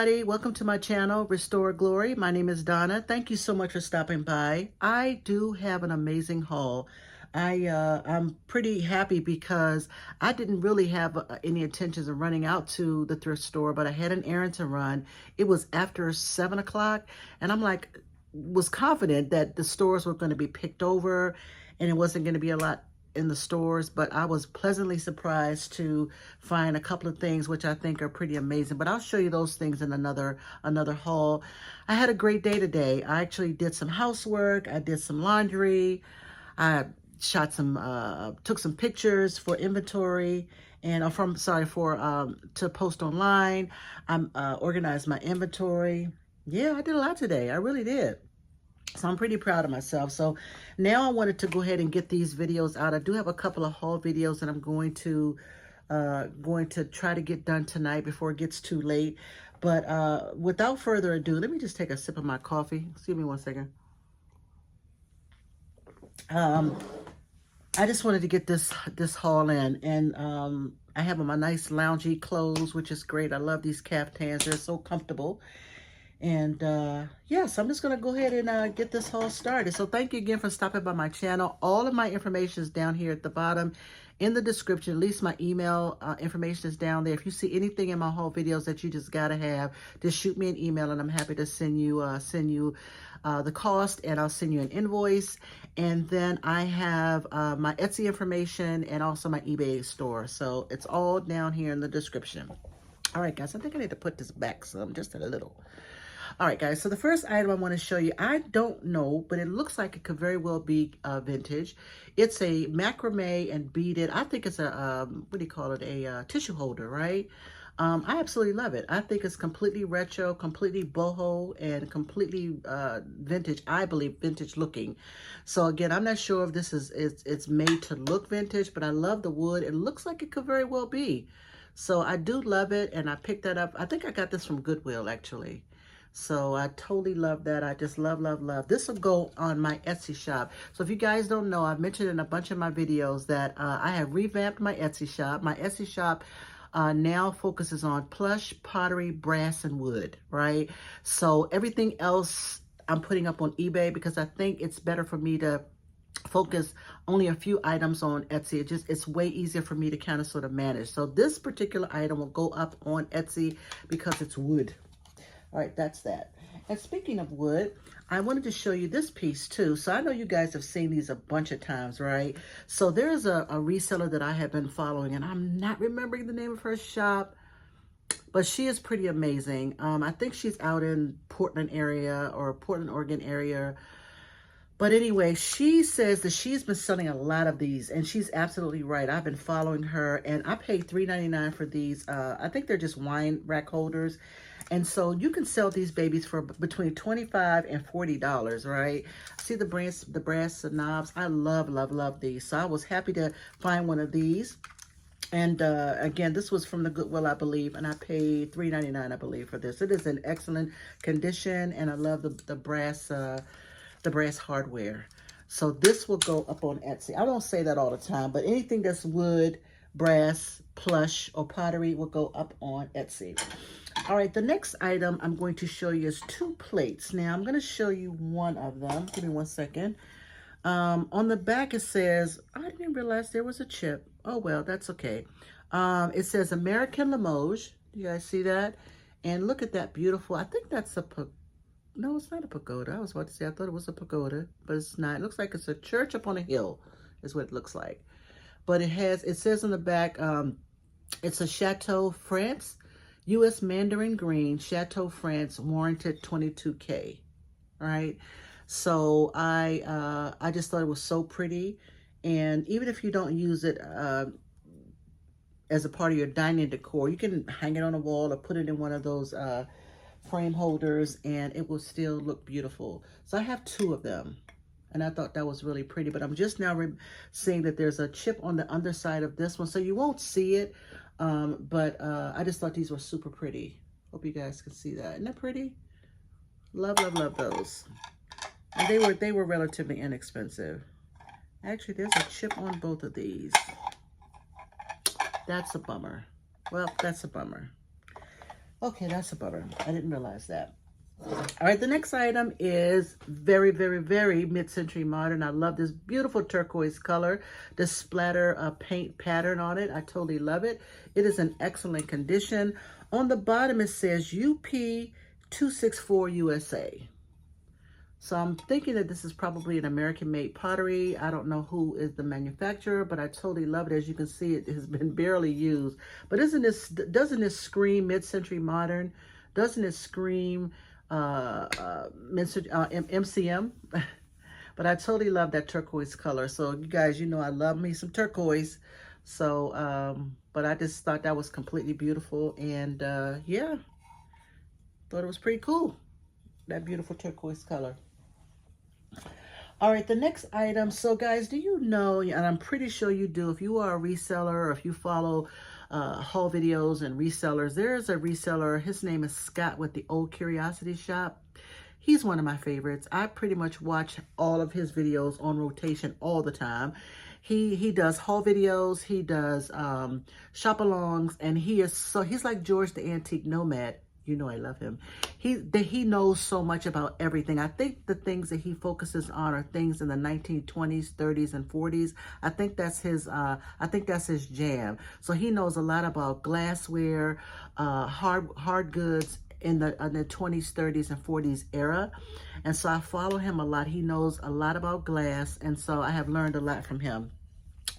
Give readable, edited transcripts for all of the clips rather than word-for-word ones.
everybody. Welcome to my channel, Restore Glory. My name is Donna. Thank you so much for stopping by. I do have an amazing haul. I'm pretty happy because I didn't really have any intentions of running out to the thrift store, but I had an errand to run. It was after 7 o'clock, and was confident that the stores were going to be picked over and it wasn't going to be a lot in the stores, but I was pleasantly surprised to find a couple of things which I think are pretty amazing. But I'll show you those things in another haul. I had a great day today. I actually did some housework. I did some laundry. I took some pictures for inventory and to post online. I organized my inventory. Yeah, I did a lot today. I really did. So I'm pretty proud of myself. So now I wanted to go ahead and get these videos out. I do have a couple of haul videos that I'm going to try to get done tonight before it gets too late. But without further ado, let me just take a sip of my coffee. Excuse me one second. I just wanted to get this haul in, and I have on my nice loungy clothes, which is great. I love these caftans. They're so comfortable. And yes, I'm just going to go ahead and get this haul started. So thank you again for stopping by my channel. All of my information is down here at the bottom in the description. At least my email information is down there. If you see anything in my haul videos that you just got to have, just shoot me an email and I'm happy to send you the cost, and I'll send you an invoice. And then I have my Etsy information and also my eBay store. So it's all down here in the description. All right, guys, I think I need to put this back some, just a little. All right, guys, so the first item I want to show you, I don't know, but it looks like it could very well be vintage. It's a macrame and beaded, I think it's a, what do you call it, a tissue holder, right? I absolutely love it. I think it's completely retro, completely boho, and completely vintage, I believe vintage looking. So again, I'm not sure if this it's made to look vintage, but I love the wood. It looks like it could very well be. So I do love it, and I picked that up. I think I got this from Goodwill, actually. So I totally love that. I just love, love, love. This will go on my Etsy shop. So if you guys don't know, I've mentioned in a bunch of my videos that I have revamped my Etsy shop. My Etsy shop now focuses on plush, pottery, brass, and wood, right? So everything else I'm putting up on eBay because I think it's better for me to focus only a few items on Etsy. It's way easier for me to kind of sort of manage. So this particular item will go up on Etsy because it's wood. All right, that's that. And speaking of wood, I wanted to show you this piece too. So I know you guys have seen these a bunch of times, right? So there's a reseller that I have been following, and I'm not remembering the name of her shop, but she is pretty amazing. I think she's out in Portland area or Portland, Oregon area. But anyway, she says that she's been selling a lot of these, and she's absolutely right. I've been following her, and I paid $3.99 for these. I think they're just wine rack holders. And so you can sell these babies for between $25 and $40, right? See the brass knobs? I love, love, love these. So I was happy to find one of these. And again, this was from the Goodwill, I believe, and I paid $3.99, I believe, for this. It is in excellent condition, and I love the brass hardware. So this will go up on Etsy. I don't say that all the time, but anything that's wood, brass, plush, or pottery will go up on Etsy. All right, the next item I'm going to show you is 2 plates. Now, I'm going to show you one of them. Give me one second. On the back, it says, I didn't realize there was a chip. Oh, well, that's okay. It says American Limoges. You guys see that? And look at that beautiful, I think that's a, no, it's not a pagoda. I was about to say, I thought it was a pagoda, but it's not. It looks like it's a church up on a hill is what it looks like. But it says on the back, it's a Chateau France, U.S. Mandarin Green, Chateau France, warranted 22K, right? So I just thought it was so pretty. And even if you don't use it as a part of your dining decor, you can hang it on a wall or put it in one of those frame holders, and it will still look beautiful. So I have 2 of them, and I thought that was really pretty. But I'm just now seeing that there's a chip on the underside of this one, so you won't see it. But I just thought these were super pretty. Hope you guys can see that. Isn't that pretty? Love, love, love those. And they were relatively inexpensive. Actually, there's a chip on both of these. That's a bummer. Well, that's a bummer. Okay, that's a bummer. I didn't realize that. All right, the next item is very, very, very mid-century modern. I love this beautiful turquoise color, the splatter paint pattern on it. I totally love it. It is in excellent condition. On the bottom, it says UP264 USA. So I'm thinking that this is probably an American-made pottery. I don't know who is the manufacturer, but I totally love it. As you can see, it has been barely used. But doesn't this scream mid-century modern? Doesn't it scream MCM? But I totally love that turquoise color. So you guys, you know I love me some turquoise. So, but I just thought that was completely beautiful. And yeah, thought it was pretty cool. That beautiful turquoise color. All right, the next item. So guys, do you know, and I'm pretty sure you do, if you are a reseller or if you follow haul videos and resellers, there's a reseller, his name is Scott with the Old Curiosity Shop. He's one of my favorites. I pretty much watch all of his videos on rotation all the time. He does haul videos, he does shop-alongs, and he's like George the Antique Nomad. You know I love him. He knows so much about everything. I think the things that he focuses on are things in the 1920s, 30s, and 40s. I think that's his jam. So he knows a lot about glassware, hard goods in the 20s, 30s, and 40s era. And so I follow him a lot. He knows a lot about glass, and so I have learned a lot from him.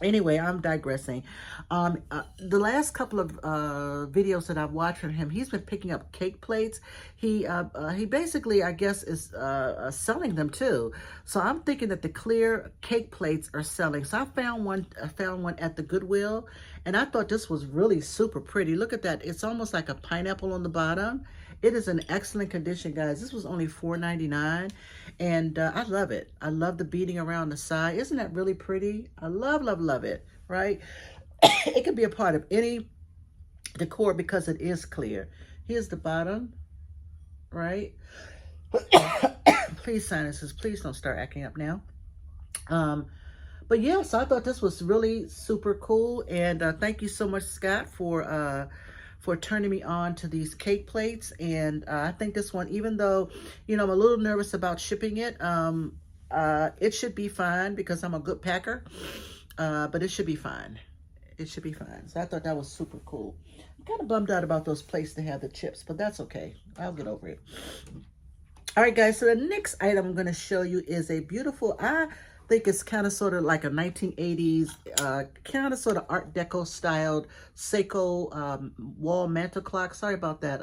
Anyway, I'm digressing. The last couple of videos that I've watched from him, he's been picking up cake plates. He basically, I guess, is selling them too. So I'm thinking that the clear cake plates are selling. So I found one at the Goodwill, and I thought this was really super pretty. Look at that. It's almost like a pineapple on the bottom. It is in excellent condition, guys. This was only $4.99, and I love it. I love the beading around the side. Isn't that really pretty? I love, love, love it, right? It can be a part of any decor because it is clear. Here's the bottom, right? Please, sinuses, please don't start acting up now. But yeah, so I thought this was really super cool, and thank you so much, Scott, for turning me on to these cake plates. And I think this one, even though, you know, I'm a little nervous about shipping it, it should be fine because I'm a good packer, but it should be fine. It should be fine. So I thought that was super cool. I'm kind of bummed out about those plates that have the chips, but that's okay. I'll get over it. All right, guys, so the next item I'm going to show you is a beautiful, I think it's kind of sort of like a 1980s, kind of sort of Art Deco styled Seiko wall mantle clock. Sorry about that,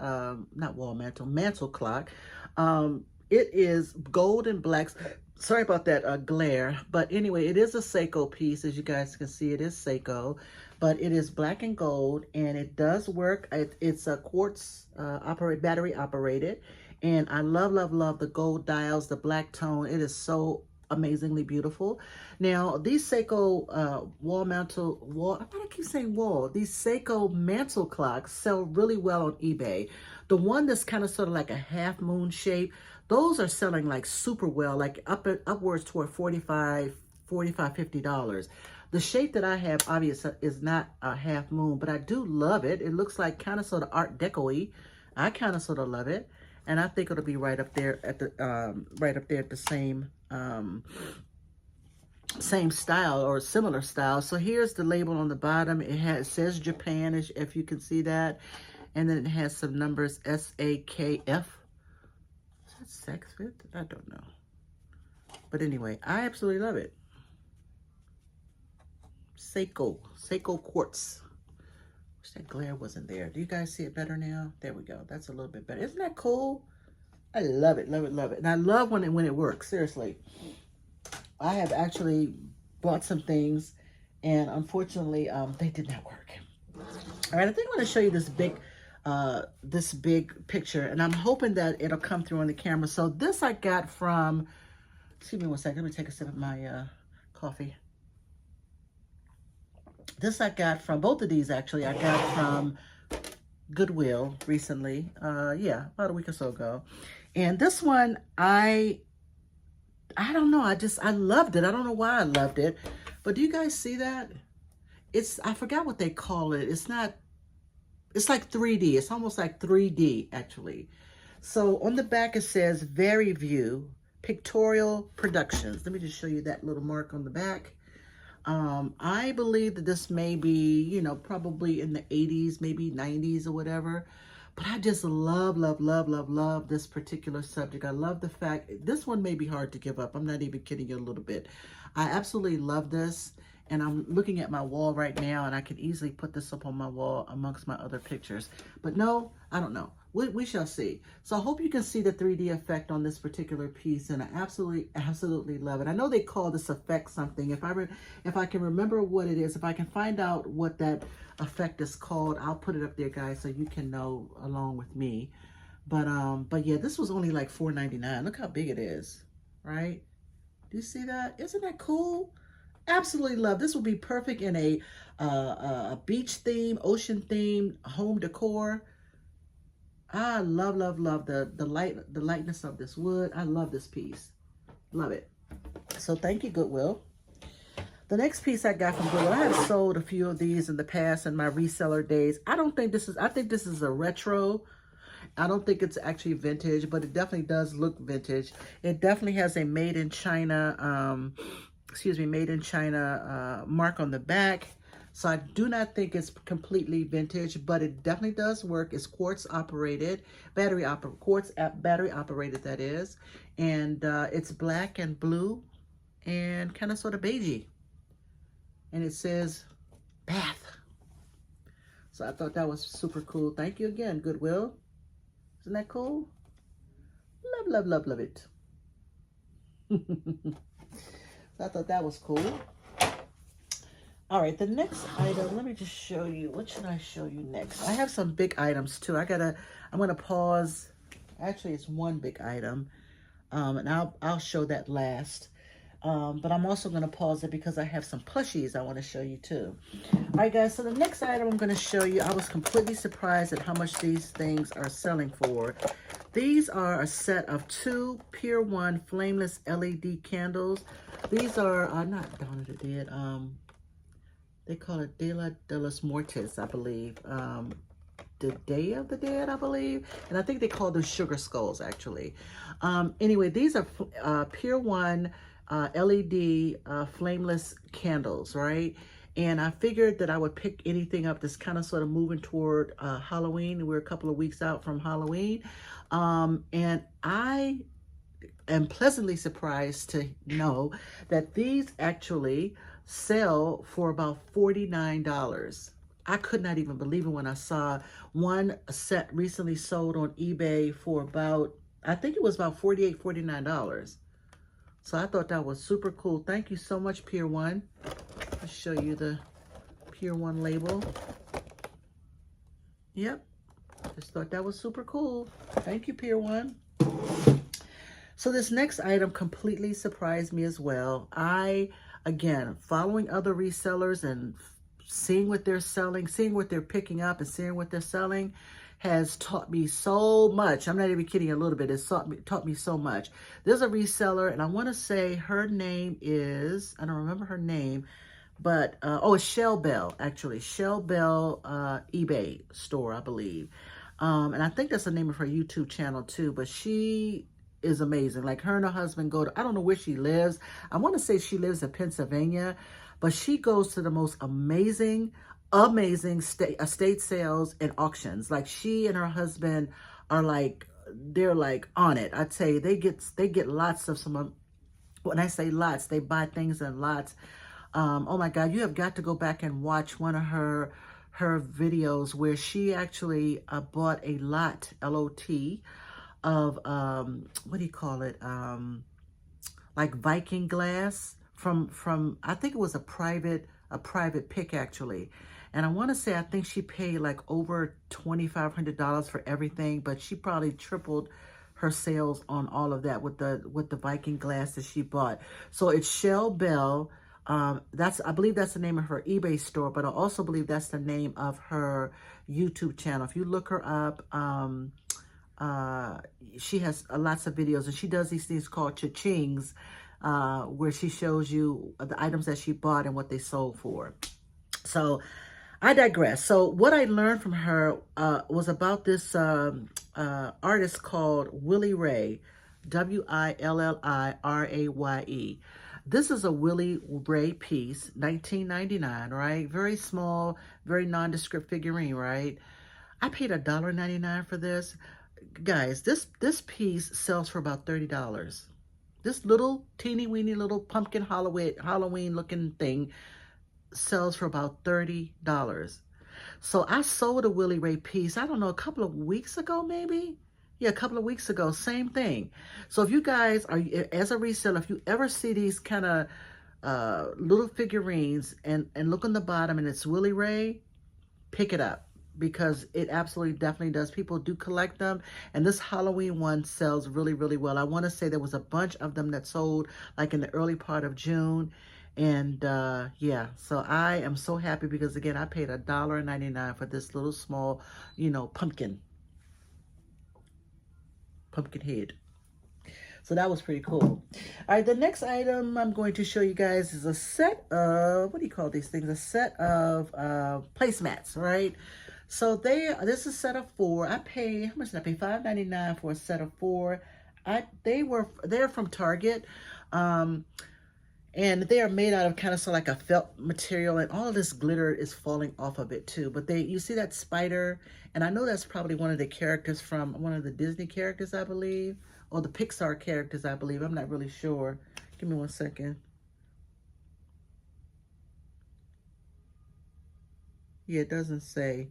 not wall mantle, mantle clock. It is gold and black. Sorry about that glare, but anyway, it is a Seiko piece. As you guys can see, it is Seiko, but it is black and gold, and it does work. It's a quartz battery operated, and I love, love, love the gold dials, the black tone. It is so amazingly beautiful. Now, these Seiko why do I keep saying wall? These Seiko mantle clocks sell really well on eBay. The one that's kind of sort of like a half moon shape, those are selling like super well, like upwards toward $45, $50. The shape that I have obviously is not a half moon, but I do love it. It looks like kind of sort of Art Deco-y. I kind of sort of love it. And I think it'll be right up there at the same style or similar style. So here's the label on the bottom. It says Japan, if you can see that, and then it has some numbers SAKF. Is that sex fit? I don't know. But anyway, I absolutely love it. Seiko quartz. Wish that glare wasn't there. Do you guys see it better now? There we go. That's a little bit better. Isn't that cool? I love it, love it, love it. And I love when it works. Seriously. I have actually bought some things, and unfortunately, they did not work. All right, I think I'm going to show you this big picture, and I'm hoping that it'll come through on the camera. So this I got from, excuse me one second. Let me take a sip of my coffee. This I got from, both of these actually, I got from Goodwill recently. Yeah, about a week or so ago. And this one, I don't know, I loved it. I don't know why I loved it. But do you guys see that? I forgot what they call it. It's not it's like 3D. It's almost like 3D actually. So on the back it says Very View Pictorial Productions. Let me just show you that little mark on the back. I believe that this may be, you know, probably in the 80s, maybe 90s or whatever. But I just love, love, love, love, love this particular subject. I love the fact, this one may be hard to give up. I'm not even kidding you a little bit. I absolutely love this. And I'm looking at my wall right now, and I can easily put this up on my wall amongst my other pictures. But no, I don't know. We shall see. So I hope you can see the 3D effect on this particular piece, and I absolutely, absolutely love it. I know they call this effect something. If I can remember what it is, if I can find out what that effect is called, I'll put it up there, guys, so you can know along with me. But yeah, this was only like $4.99. Look how big it is, right? Do you see that? Isn't that cool? Absolutely love. This would be perfect in a beach theme, ocean theme, home decor. I love, love, love the lightness of this wood. I love this piece. Love it. So thank you, Goodwill. The next piece I got from Goodwill, I have sold a few of these in the past in my reseller days. I think this is a retro. I don't think it's actually vintage, but it definitely does look vintage. It definitely has a made in China, made in China mark on the back. So I do not think it's completely vintage, but it definitely does work. It's quartz operated, battery operated, that is. And it's black and blue and kind of sort of beigey. And it says bath. So I thought that was super cool. Thank you again, Goodwill. Isn't that cool? Love, love, love, love it. So I thought that was cool. All right, the next item, let me just show you. What should I show you next? I have some big items too. I'm gonna pause. Actually, it's one big item, and I'll show that last. But I'm also gonna pause it because I have some plushies I want to show you too. All right, guys. So the next item I'm gonna show you, I was completely surprised at how much these things are selling for. These are a set of 2 Pier 1 flameless LED candles. These are not Dawn of the Dead. They call it Dia de los Muertos, I believe. The Day of the Dead, I believe. And I think they call them sugar skulls, actually. Anyway, these are Pier 1 LED flameless candles, right? And I figured that I would pick anything up that's kind of sort of moving toward Halloween. We're a couple of weeks out from Halloween. And I am pleasantly surprised to know that these actually sell for about $49. I could not even believe it when I saw one set recently sold on eBay for about, I think it was about $48, $49. So I thought that was super cool. Thank you so much, Pier 1. I'll show you the Pier 1 label. Yep. Just thought that was super cool. Thank you, Pier 1. So this next item completely surprised me as well. Again, following other resellers and seeing what they're selling, seeing what they're picking up and seeing what they're selling has taught me so much. I'm not even kidding a little bit. It's taught me so much. There's a reseller, and I want to say her name is, I don't remember her name, but, it's Shell Bell, actually. Shell Bell eBay store, I believe. And I think that's the name of her YouTube channel too, but she is amazing. Like, her and her husband go to, I don't know where she lives. I want to say she lives in Pennsylvania, but she goes to the most amazing estate sales and auctions. Like, she and her husband are like, they're like on it. I'd say they get lots of some, when I say lots, they buy things in lots. Oh my God, you have got to go back and watch one of her videos where she actually bought a lot, L-O-T, of what do you call it, like Viking glass from I think it was a private pick, actually. And I want to say, I think she paid like over $2,500 for everything, but she probably tripled her sales on all of that with the Viking glass that she bought. So it's Shell Bell. I believe that's the name of her eBay store, but I also believe that's the name of her YouTube channel. If you look her up, she has lots of videos, and she does these things called cha-chings, where she shows you the items that she bought and what they sold for. So I digress. So what I learned from her was about this artist called Willie Ray, Williraye. This is a Willie Ray piece, 1999, right? Very small, very nondescript figurine, right? I paid $1.99 for this. Guys, this piece sells for about $30. This little teeny weeny little pumpkin Halloween looking thing sells for about $30. So I sold a Willie Ray piece, I don't know, a couple of weeks ago, maybe? Yeah, a couple of weeks ago, same thing. So if you guys are, as a reseller, if you ever see these kind of little figurines and look on the bottom and it's Willie Ray, pick it up because it absolutely definitely does. People do collect them, and this Halloween one sells really, really well. I want to say there was a bunch of them that sold like in the early part of June. And yeah, so I am so happy because again, I paid $1.99 for this little small, you know, pumpkin head. So that was pretty cool. All right, the next item I'm going to show you guys is a set of, what do you call these things? A set of placemats, right? So this is a set of 4. I pay, how much did I pay? $5.99 for a set of 4. They're from Target. And they are made out of kind of like a felt material, and all of this glitter is falling off of it too. But you see that spider, and I know that's probably one of the characters from one of the Disney characters, I believe, or the Pixar characters, I believe. I'm not really sure. Give me 1 second. Yeah, it doesn't say.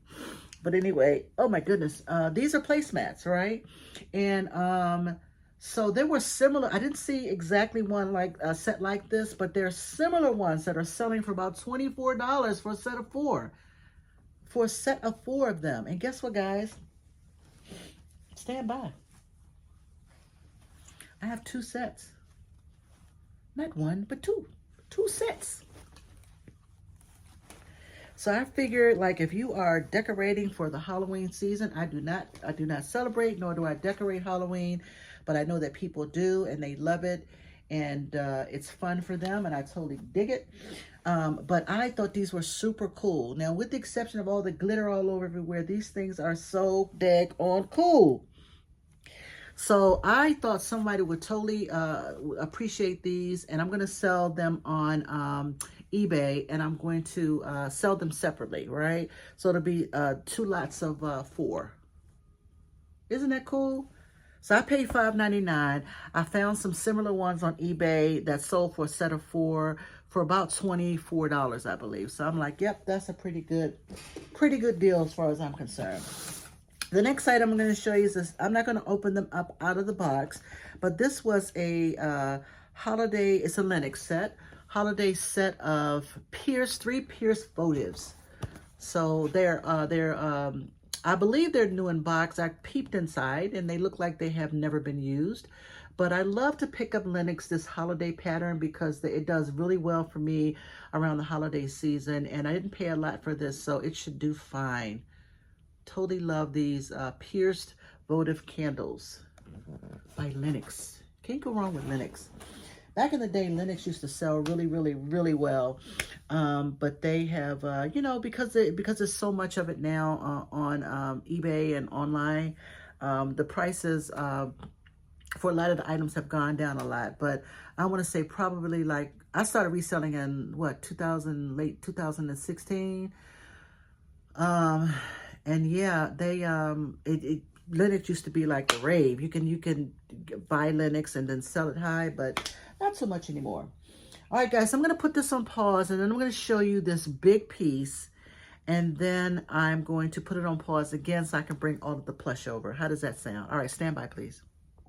But anyway, oh my goodness. These are placemats, right? And so there were similar, I didn't see exactly one like a set like this, but there are similar ones that are selling for about $24 for a set of 4. For a set of 4 of them. And guess what, guys? Stand by. I have 2 sets. Not 1, but 2. 2 sets. So I figured, like, if you are decorating for the Halloween season, I do not celebrate, nor do I decorate Halloween, but I know that people do, and they love it, and it's fun for them, and I totally dig it. But I thought these were super cool. Now, with the exception of all the glitter all over everywhere, these things are so daggone cool. So I thought somebody would totally appreciate these, and I'm going to sell them on eBay, and I'm going to sell them separately, right? So it'll be 2 lots of 4. Isn't that cool? So I paid $5.99. I found some similar ones on eBay that sold for a set of 4 for about $24, I believe. So I'm like, yep, that's a pretty good deal as far as I'm concerned. The next item I'm going to show you is this. I'm not going to open them up out of the box, but this was a holiday, it's a Lennox set, holiday set of 3 pierced votives. So they're I believe they're new in box. I peeped inside and they look like they have never been used. But I love to pick up Lennox, this holiday pattern, because it does really well for me around the holiday season. And I didn't pay a lot for this, so it should do fine. Totally love these pierced votive candles by Lennox. Can't go wrong with Lennox. Back in the day, Lennox used to sell really, really, really well. But they have, you know, because there's so much of it now on eBay and online, the prices for a lot of the items have gone down a lot. But I want to say probably like, I started reselling in, what, late 2016? And yeah, they, Lennox used to be like a rave. You can buy Lennox and then sell it high, but not so much anymore. All right, guys, I'm going to put this on pause, and then I'm going to show you this big piece, and then I'm going to put it on pause again so I can bring all of the plush over. How does that sound? All right, stand by, please.